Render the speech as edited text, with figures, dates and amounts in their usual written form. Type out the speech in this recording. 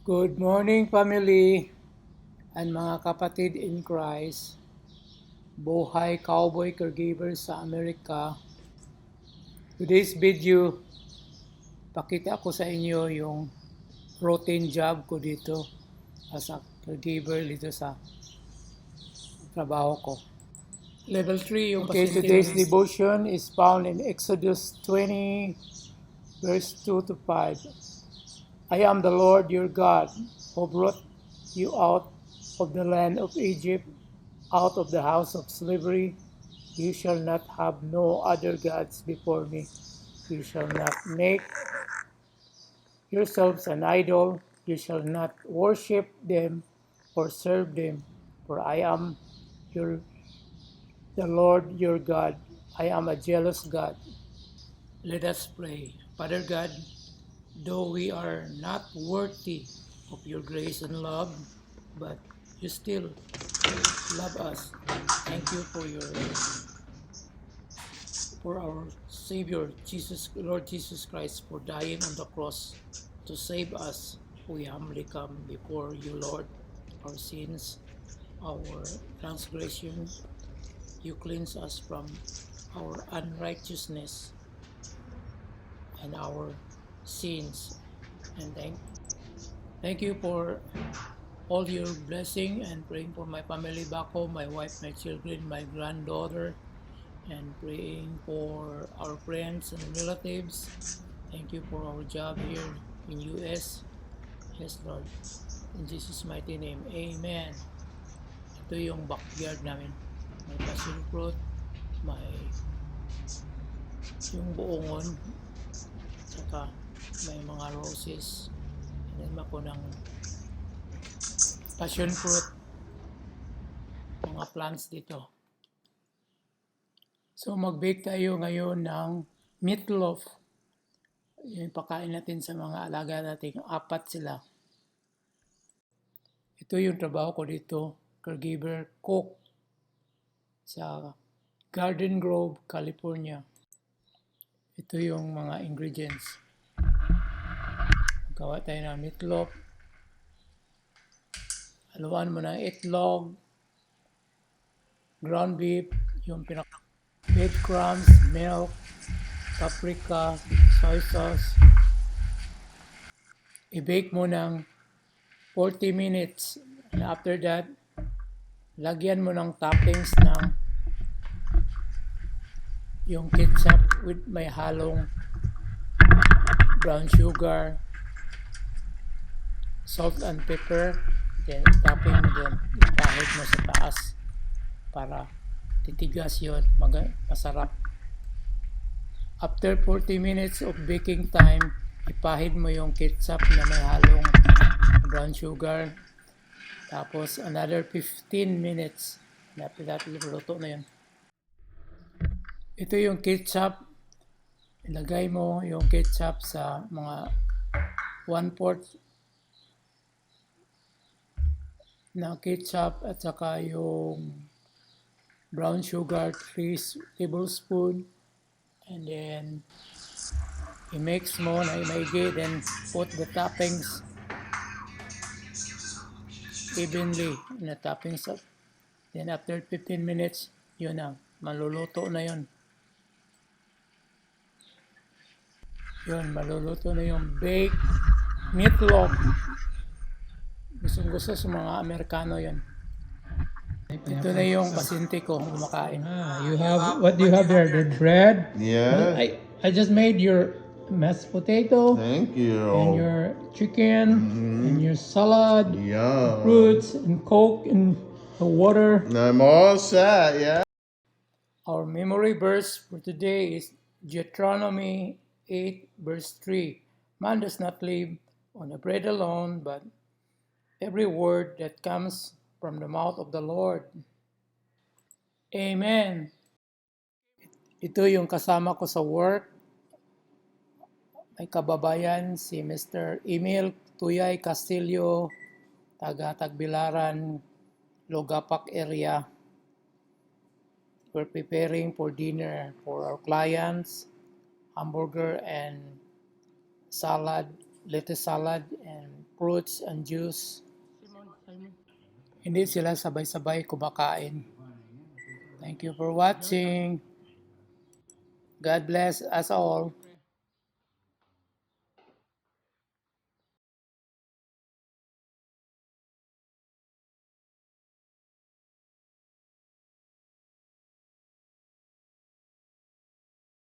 Good morning, family and mga kapatid in Christ. Buhay cowboy caregivers sa Amerika. Today's video, pakita ko sa inyo yung routine job ko dito as a caregiver dito sa trabaho ko. Level 3 yung okay, today's devotion is found in Exodus 20, verse 2 to 5. I am the Lord your God, who brought you out of the land of Egypt, out of the house of slavery. You shall not have no other gods before me. You shall not make yourselves an idol. You shall not worship them or serve them. For I am the Lord your God. I am a jealous God. Let us pray. Father God, though we are not worthy of your grace and love, but you still love us. Thank you for our Savior, Lord Jesus Christ, for dying on the cross to save us. We humbly come before you, Lord, our sins, our transgressions. You cleanse us from our unrighteousness and our sins. And thank you for all your blessing, and praying for my family back home, my wife, my children, my granddaughter, and praying for our friends and relatives. Thank you for our job here in US. Yes, Lord. In Jesus' mighty name, Amen. Ito yung backyard namin. May passion fruit, may yung buongon, saka may mga roses. Inanim ako ng passion fruit, mga plants dito. So mag-bake tayo ngayon ng meatloaf. Yung pakain natin sa mga alaga natin, 4 sila. Ito yung trabaho ko dito, caregiver cook sa Garden Grove, California. Ito yung mga ingredients. Gawa tayo ng meatloaf. Haluan mo ng itlog, ground beef, yung breadcrumbs, milk, paprika, soy sauce. I-bake mo ng 40 minutes. And after that, lagyan mo ng toppings ng yung ketchup with may halong brown sugar, salt and pepper. Then topping mo dun, ipahid mo sa taas para titigas yun, masarap. After 40 minutes of baking time, ipahid mo yung ketchup na may halong brown sugar. Tapos another 15 minutes. After that, luto na yun. Ito yung ketchup. Ilagay mo yung ketchup sa mga 1/4 na ketchup at saka yung brown sugar 3 tablespoon, and then i-mix mo na maigi, then put the toppings evenly na toppings up. Then after 15 minutes, yun na, maluluto na yun. Yun, maluluto na yung baked meatloaf. Gusto sa mga Amerikano yun. Ito na yung pasyente ko kumakain. You have, what do you have there? The bread? Yeah. I just made your mashed potato. Thank you. And your chicken, and your salad, Yum. fruits, and Coke, and the water. I'm all set, yeah. Our memory verse for today is Deuteronomy 8, verse 3. Man does not live on the bread alone, but every word that comes from the mouth of the Lord. Amen. Ito yung kasama ko sa work. May kababayan si Mr. Emil Tuyay Castillo, taga Tagbilaran, Logapak area. We're preparing for dinner for our clients, hamburger and salad, lettuce salad, and fruits and juice. Hindi sila sabay-sabay kumakain. Thank you for watching. God bless us all.